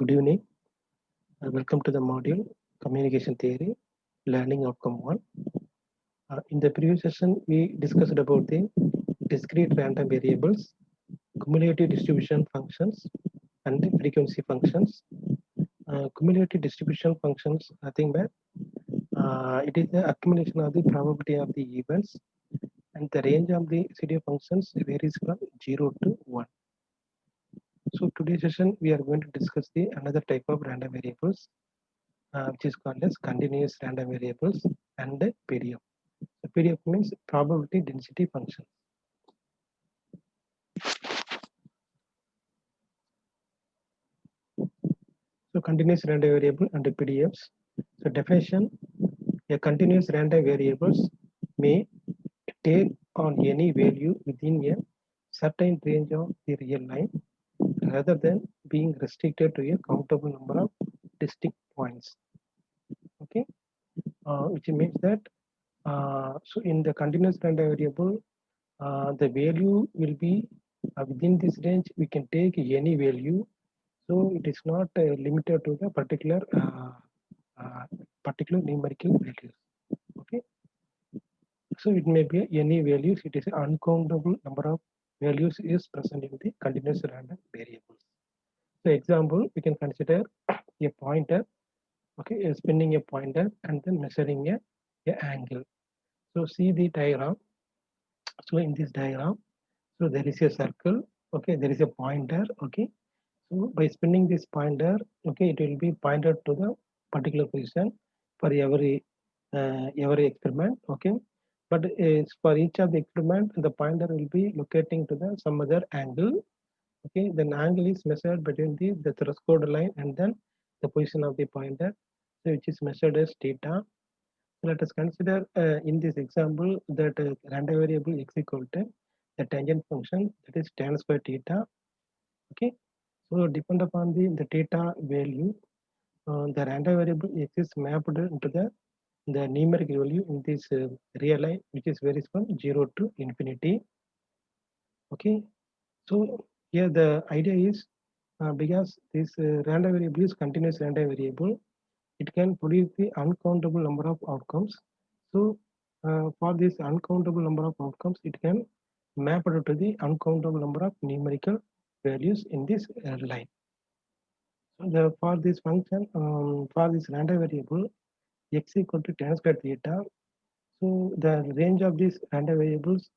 Good evening. Welcome to the module Communication Theory, Learning Outcome 1. In the previous session, we discussed about the discrete random variables, cumulative distribution functions, and the frequency functions. Cumulative distribution functions, nothing but it is the accumulation of the probability of the events, and the range of the CDF functions varies from 0 to 1. So today's session, we are going to discuss the another type of random variables, which is called as continuous random variables and PDF. So PDF means probability density function. So continuous random variable and PDFs. So definition: a continuous random variables may take on any value within a certain range of the real line, rather than being restricted to a countable number of distinct points. Okay, which means that so in the continuous random variable, the value will be within this range. We can take any value, so it is not limited to the particular numerical values. Okay, so it may be any values. It is an uncountable number of values is present in the continuous random variables. So example, we can consider a pointer. Okay, spinning a pointer and then measuring a angle. So see the diagram. So in this diagram, so there is a circle. Okay, there is a pointer. Okay, so by spinning this pointer, okay, it will be pointed to the particular position for every experiment. Okay, but for each of the experiment, the pointer will be locating to the some other angle. Okay, then angle is measured between the threshold line and then the position of the pointer, so which is measured as theta. Let us consider in this example that random variable x equal to the tangent function, that is tan square theta. Okay, so depend upon the theta value, the random variable x is mapped into the numeric value in this real line, which is varies from 0 to infinity. Okay, so here the idea is because this random variable is continuous random variable, it can produce the uncountable number of outcomes. So for this uncountable number of outcomes, it can map it to the uncountable number of numerical values in this line. So for this function, for this random variable, x equal to tan square theta. So the range of these random variables,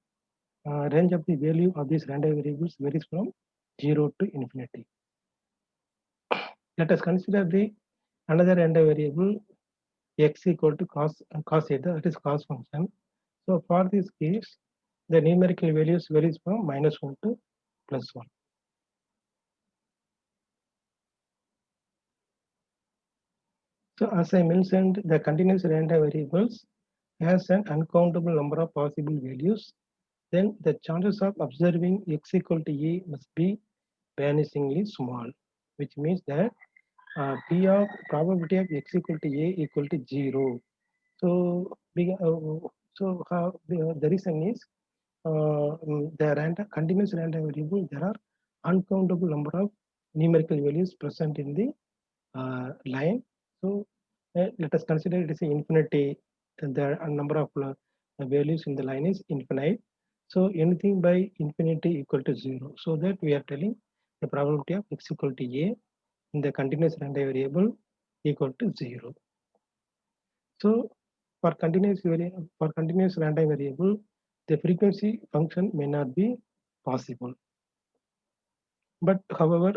range of the value of these random variables varies from 0 to infinity. Let us consider the another random variable x equal to cos theta, that is cos function. So for this case, the numerical values varies from -1 to +1. So as I mentioned, the continuous random variables has an uncountable number of possible values. Then the chances of observing x equal to a must be vanishingly small, which means that p of probability of x equal to a equal to 0. So the reason is the continuous random variable, there are uncountable number of numerical values present in the line. So let us consider it is infinity. The number of values in the line is infinite. So anything by infinity equal to 0. So that we are telling the probability of x equal to a in the continuous random variable equal to 0. So for continuous random variable, the frequency function may not be possible. But however,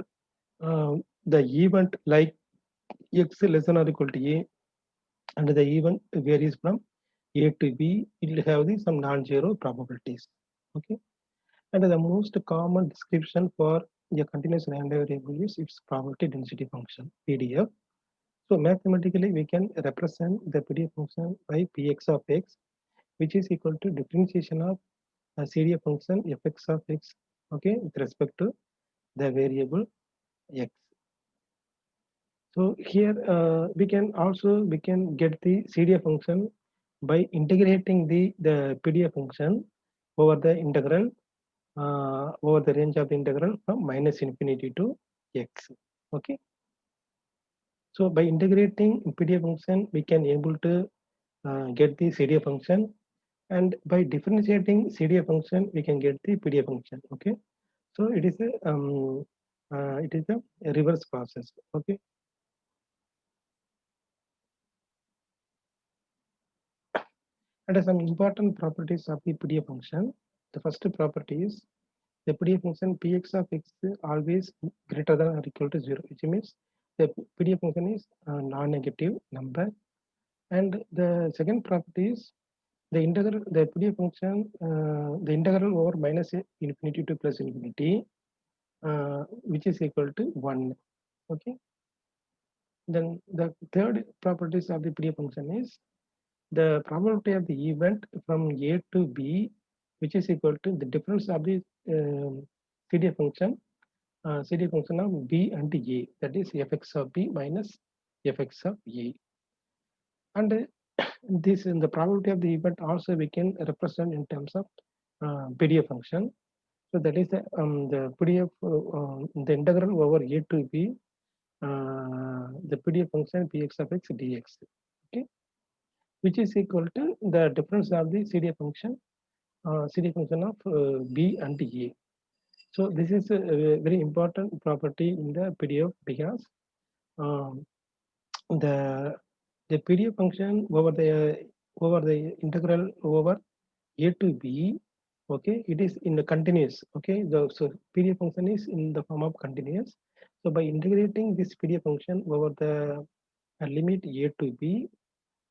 the event like x less than or equal to a, and the event varies from a to b, it will have some non-zero probabilities. Okay, and the most common description for a continuous random variable is its probability density function (PDF). So mathematically, we can represent the PDF function by Px of x, which is equal to differentiation of a CDF function fx of x, okay, with respect to the variable x. So here we can get the CDF function by integrating the PDF function over the integral over the range of the integral from -infinity to x. Okay. So by integrating PDF function, we can able to get the CDF function, and by differentiating CDF function, we can get the PDF function. Okay, so it is a reverse process. Okay, and some important properties of the PDF function. The first property is the PDF function Px of x always greater than or equal to 0, which means the PDF function is a non-negative number. And the second property is the PDF function, the integral over minus infinity to plus infinity, which is equal to 1. Okay. Then the third properties of the PDF function is the probability of the event from A to B, which is equal to the difference of the CDF function, CDF function of B and A, that is fx of B minus fx of A. And this in the probability of the event also we can represent in terms of PDF function. So that is the PDF, the integral over A to B, the PDF function Px of x dx. Okay, which is equal to the difference of the CDF function, CDF function of B and A. So this is a very important property in the PDF because um, the PDF function over the integral over A to B, okay, it is in the continuous. Okay, so PDF function is in the form of continuous. So by integrating this PDF function over the limit A to B,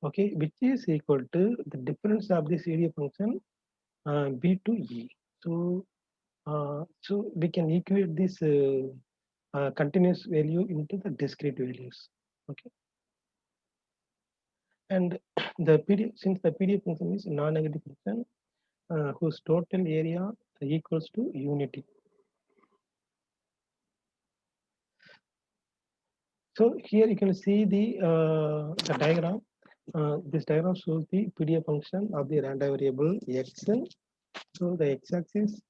okay, which is equal to the difference of the CDF function B to E. So we can equate this continuous value into the discrete values. Okay, and the PDF, since the PDF function is non-negative function whose total area equals to unity. So here you can see the diagram. This diagram shows the PDF function of the random variable x. So the x-axis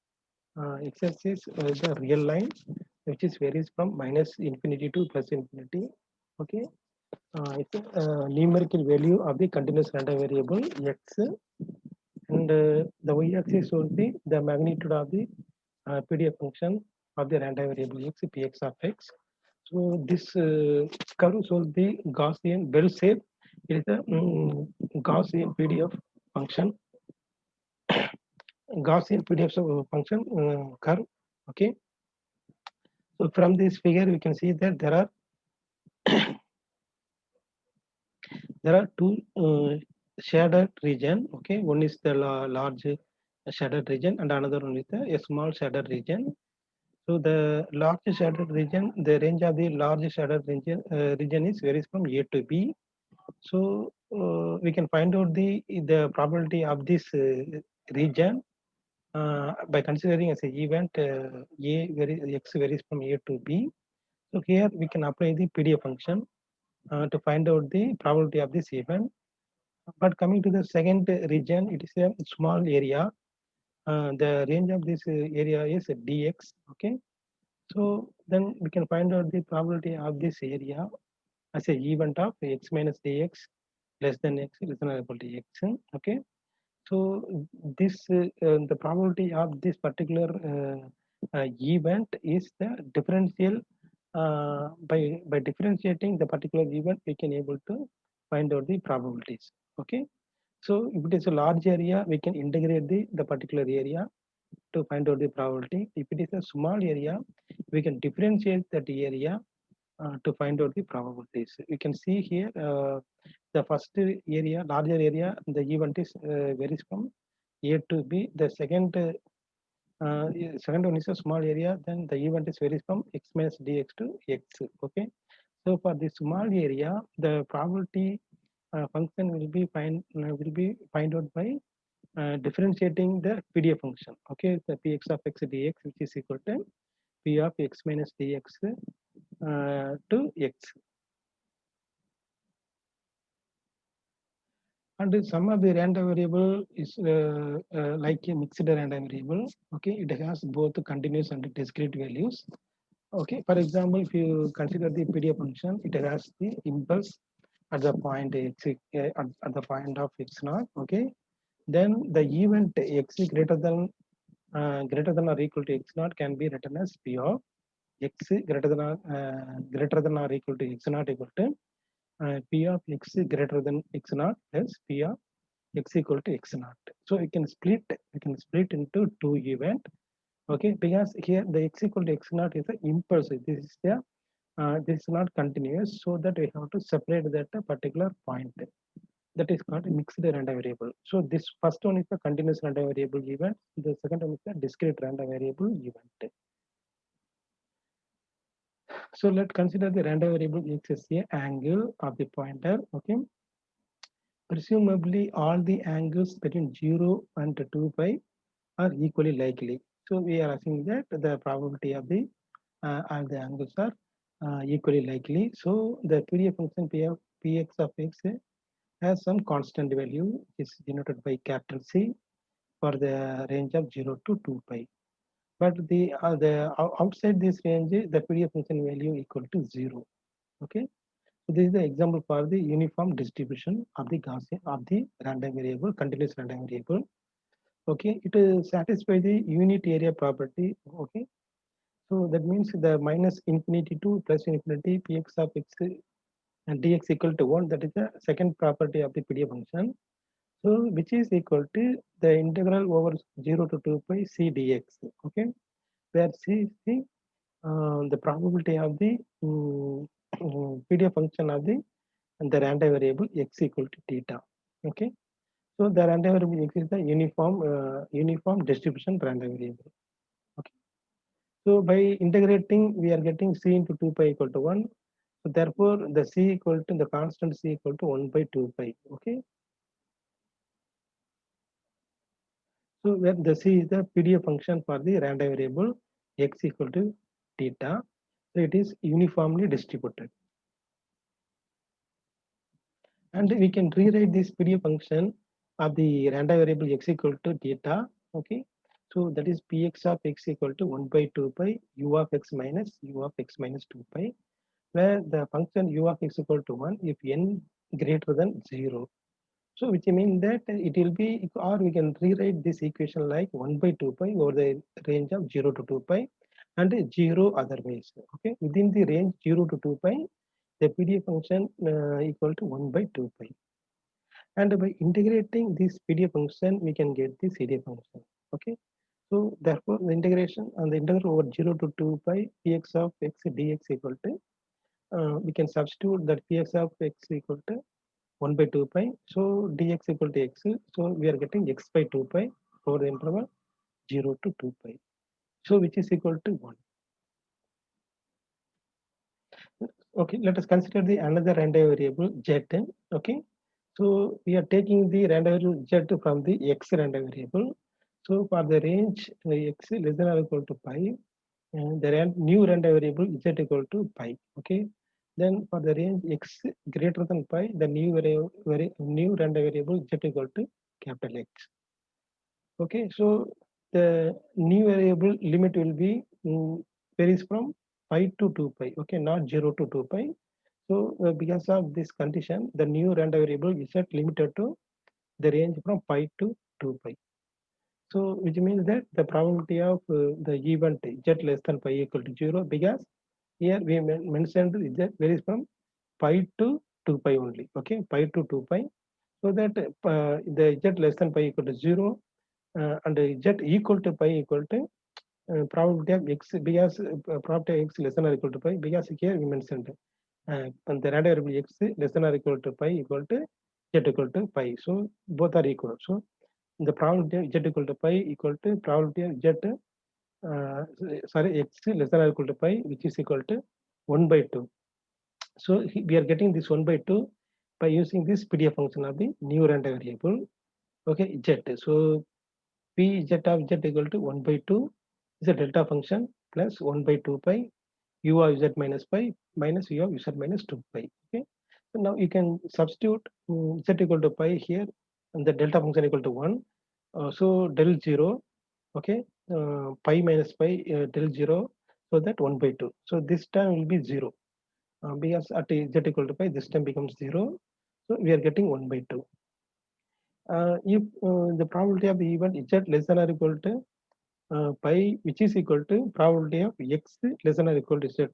is the real line, which is varies from minus infinity to plus infinity. Okay, it's a numerical value of the continuous random variable x, and the y-axis shows the magnitude of the PDF function of the random variable x, px of x. So this curve shows the Gaussian bell shape. It is a Gaussian PDF function, Gaussian PDF function curve. Okay. So from this figure, we can see that there are two shaded region. Okay, one is the large shaded region, and another one is a small shaded region. So the large shaded region, the range of the large shaded region is varies from A to B. So we can find out the probability of this region by considering as an event x varies from A to B. So here we can apply the PDF function to find out the probability of this event. But coming to the second region, it is a small area. The range of this area is dx. Okay, so then we can find out the probability of this area as a event of x minus dx less than x less than or equal to x. Okay, so this the probability of this particular event is the differential. By differentiating the particular event, we can able to find out the probabilities. Okay, so if it is a large area, we can integrate the particular area to find out the probability. If it is a small area, we can differentiate that area to find out the probabilities. You can see here the first area, larger area, the event is varies from A to B. The second one is a small area, then the event is varies from x minus dx to x. Okay, so for the small area, the probability function will be find out by differentiating the PDF function. Okay, the px of x dx, which is equal to p of x minus dx to x. And some of the random variable is like a mixed random variable. Okay, it has both continuous and discrete values. Okay, for example, if you consider the PDF function, it has the impulse at the point x at the point of x naught. Okay, then the event x greater than or equal to x naught can be written as p of x greater than or equal to x naught equal to p of x greater than x naught plus p of x equal to x naught. So we can split into two event. Okay, because here the x equal to x naught is the impulse. This is not continuous, so that we have to separate that particular point. That is called mixed random variable. So this first one is the continuous random variable event. The second one is the discrete random variable event. So let's consider the random variable x is a angle of the pointer. Okay, presumably all the angles between 0 and 2 pi are equally likely. So we are assuming that the probability of the all the angles are equally likely. So the PDF function px of x has some constant value is denoted by capital C for the range of 0 to 2 pi. But outside this range, the PDF function value equal to 0. Okay. So this is the example for the uniform distribution of the Gaussian of the random variable, continuous random variable. Okay, it is satisfy the unit area property. Okay, so that means the minus infinity to plus infinity px of x and dx equal to 1. That is the second property of the PDF function. So which is equal to the integral over 0 to 2 pi c dx. Okay, where c is the probability of the PDF function of the random variable x equal to theta. Okay, so the random variable x is the uniform distribution random variable. Okay, so by integrating, we are getting c into 2 pi equal to 1. So therefore, the c equal to the constant c equal to 1 by 2 pi. Okay, so where the c is the PDF function for the random variable x equal to theta. So it is uniformly distributed. And we can rewrite this PDF function of the random variable x equal to theta. Okay, so that is px of x equal to 1 by 2 pi u of x minus u of x minus 2 pi, where the function u of x equal to 1 if n greater than 0. So which means that it will be, or we can rewrite this equation like 1 by 2 pi over the range of 0 to 2 pi and 0 otherwise. Okay, within the range 0 to 2 pi, the PDF function equal to 1 by 2 pi. And by integrating this PDF function, we can get the CDF function. Okay, so therefore the integration and the integral over 0 to 2 pi px of x dx equal to, we can substitute that px of x equal to 1 by 2 pi. So dx equal to x. So we are getting x by 2 pi over the interval 0 to 2 pi. So which is equal to 1. Okay, let us consider the another random variable z. Okay, so we are taking the random variable z from the x random variable. So for the range x less than or equal to pi, and the new random variable z equal to pi. Okay, then for the range x greater than pi, the new random variable z equal to capital X. Okay, so the new variable limit will be varies from pi to 2 pi. Okay, not 0 to 2 pi. So because of this condition, the new random variable is set limited to the range from pi to 2 pi. So which means that the probability of the event z less than pi equal to 0, because here we mentioned z varies from pi to 2 pi only. Okay, pi to 2 pi. So that the z less than pi equal to 0 and z equal to pi equal to probability of x, because probability of x less than or equal to pi, because here we mentioned and the random variable x less than or equal to pi equal to z equal to pi. So both are equal. So the probability of z equal to pi equal to probability of z x less than or equal to pi, which is equal to 1 by 2. So we are getting this 1 by 2 by using this PDF function of the new random variable. Okay, z. So p z of z equal to 1 by 2 is a delta function plus 1 by 2 pi u of z minus pi minus u of z minus 2 pi. Okay, so now you can substitute z equal to pi here and the delta function equal to 1. So del 0, okay, pi minus pi del 0. So that 1 by 2. So this term will be 0. Because at z equal to pi, this term becomes 0. So we are getting 1 by 2. If the probability of the event z less than or equal to pi, which is equal to probability of x less than or equal to z,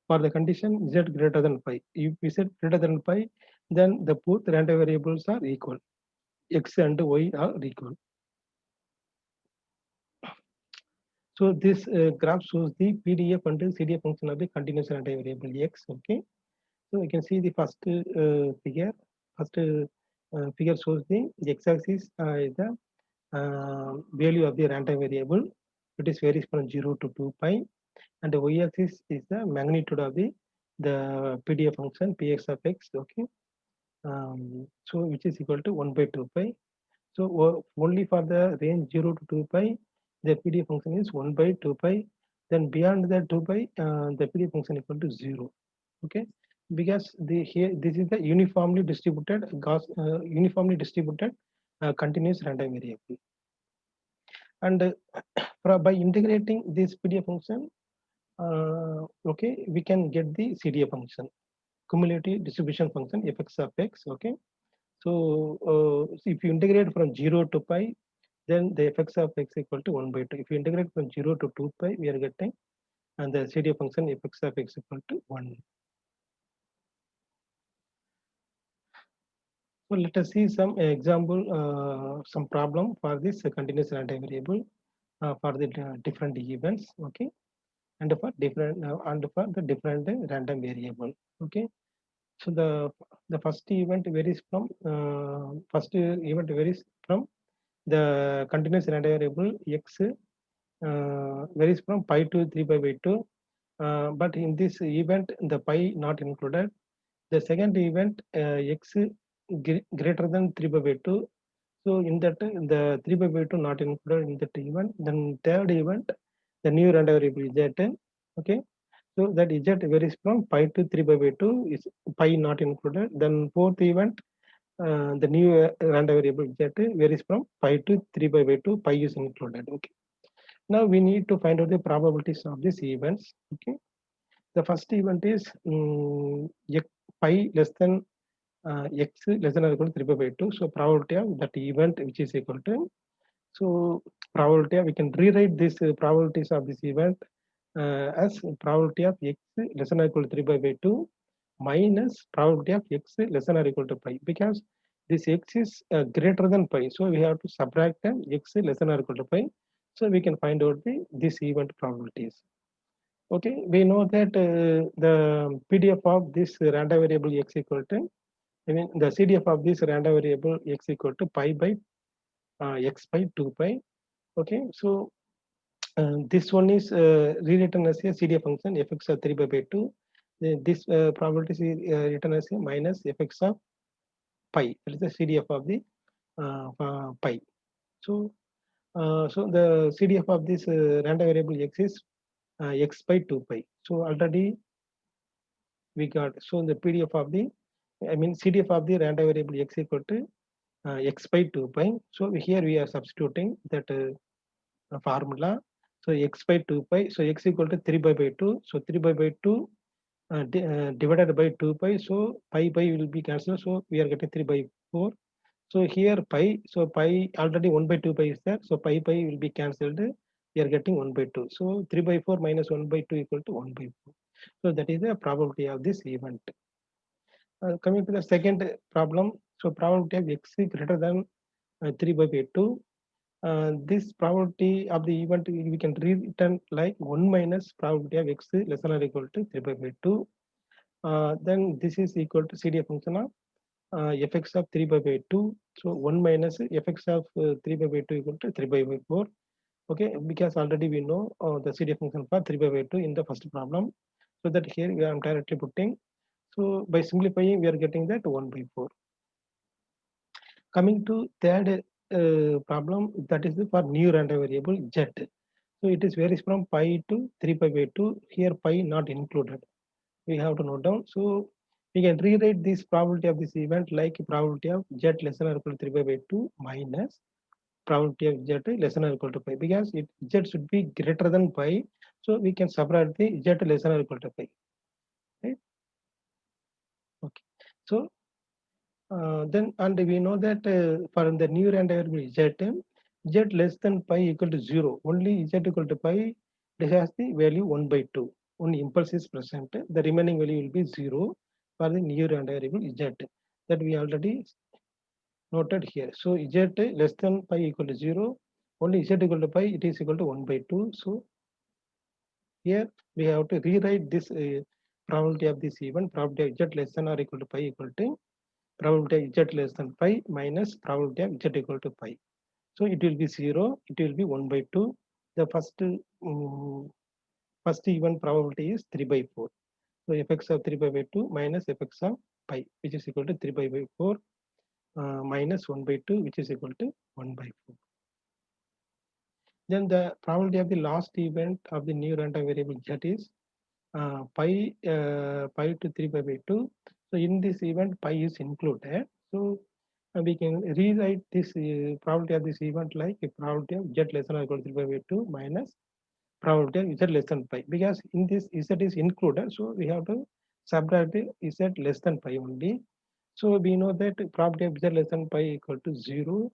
for the condition z greater than pi. If z greater than pi, then the both random variables are equal. X and y are equal. So this graph shows the PDF and CDF function of the continuous random variable x. Okay. So you can see the first figure. First figure shows the x-axis is the value of the random variable. It is varies from 0 to 2 pi, and the y-axis is the magnitude of the PDF function px of x. Okay, so which is equal to 1 by 2 pi. So only for the range 0 to 2 pi, the PDF function is 1 by 2 pi. Then beyond the 2 pi, the PDF function equal to 0. Okay, because the here this is the uniformly distributed continuous random variable, and by integrating this PDF function, okay, we can get the CDF function, cumulative distribution function fx of x. Okay, so if you integrate from 0 to pi, then the fx of x equal to 1 by 2. If you integrate from 0 to 2 pi, we are getting and the CDF function fx of x equal to 1. So let us see some example, some problem for this continuous random variable for the different events. Okay, and for the different random variable. Okay, so the first event varies from the continuous random variable x varies from pi to 3 pi by 2. But in this event, the pi not included. The second event, x greater than 3 by 2. So in that, the 3 by 2 not included in that event. Then third event, the new random variable z. Okay. So that z varies from pi to 3 by 2 is pi not included. Then fourth event, the new random variable z varies from pi to 3 by 2, pi is included. Okay. Now we need to find out the probabilities of these events. Okay. The first event is pi less than x less than or equal to 3 by 2. So probability of that event which is equal to, so probability of, we can rewrite this probabilities of this event as probability of x less than or equal to 3 by 2 minus probability of x less than or equal to pi, because this x is greater than pi, so we have to subtract x less than or equal to pi, so we can find out this event probabilities. Okay, we know that the PDF of this random variable x equal to, I mean the CDF of this random variable x equal to pi by x by 2 pi. Okay, so this one is rewritten as a CDF function fx of 3 by 2. This probability is written as a minus fx of pi. That is the CDF of the pi. So so the CDF of this random variable x is x by 2 pi. So already we got, so the PDF of the, I mean CDF of the random variable x equal to x by 2 pi. So here we are substituting that formula. So x by 2 pi, so x equal to 3 by 2. So 3 by 2 divided by 2 pi. So pi will be cancelled. So we are getting 3 by 4. So here pi, so pi already 1 by 2 pi is there. So pi will be cancelled. We are getting 1 by 2. So 3 by 4 minus 1 by 2 equal to 1 by 4. So that is the probability of this event. Coming to the second problem, so probability of x greater than 3 by 2. This probability of the event we can rewritten like 1 minus probability of x less than or equal to 3 by 2. Then this is equal to CDF function of fx of 3 by 2. So 1 minus fx of 3 by 2 equal to 3 by 4. Okay, because already we know the CDF function for 3 by 2 in the first problem. So that here we are directly putting. So by simplifying, we are getting that 1 by 4. Coming to third problem, that is for new random variable z. So it is varies from pi to 3 pi by 2. Here pi not included. We have to note down. So we can rewrite this probability of this event like probability of z less than or equal to 3 pi by 2 minus probability of z less than or equal to pi, because z should be greater than pi. So we can subtract the z less than or equal to pi, right? Okay. So then, and we know that for the new random variable z less than pi equal to 0. Only z equal to pi, it has the value 1 by 2. Only impulse is present. The remaining value will be 0 for the new random variable z that we already noted here. So z less than pi equal to 0. Only z equal to pi, it is equal to 1 by 2. So here we have to rewrite this probability of this event, probability of z less than or equal to pi equal to probability of z less than pi minus probability of z equal to pi. So it will be 0, it will be 1 by 2. The first event probability is 3 by 4. So fx of 3 by 2 minus fx of pi, which is equal to 3 by 4 minus 1 by 2, which is equal to 1 by 4. Then the probability of the last event of the new random variable z is pi to 3 by 2. So in this event, pi is included. So we can rewrite this probability of this event like a probability of z less than or equal to 3 by 2 minus probability of z less than pi. Because in this z is included, so we have to subtract the z less than pi only. So we know that probability of z less than pi equal to 0.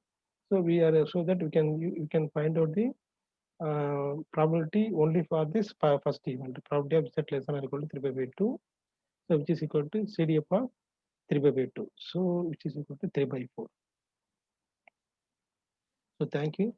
So we are so that we can find out the probability only for this first event. Probability of z less than or equal to 3 by 2. So which is equal to CDF of 3 by 2. So which is equal to 3 by 4. So thank you.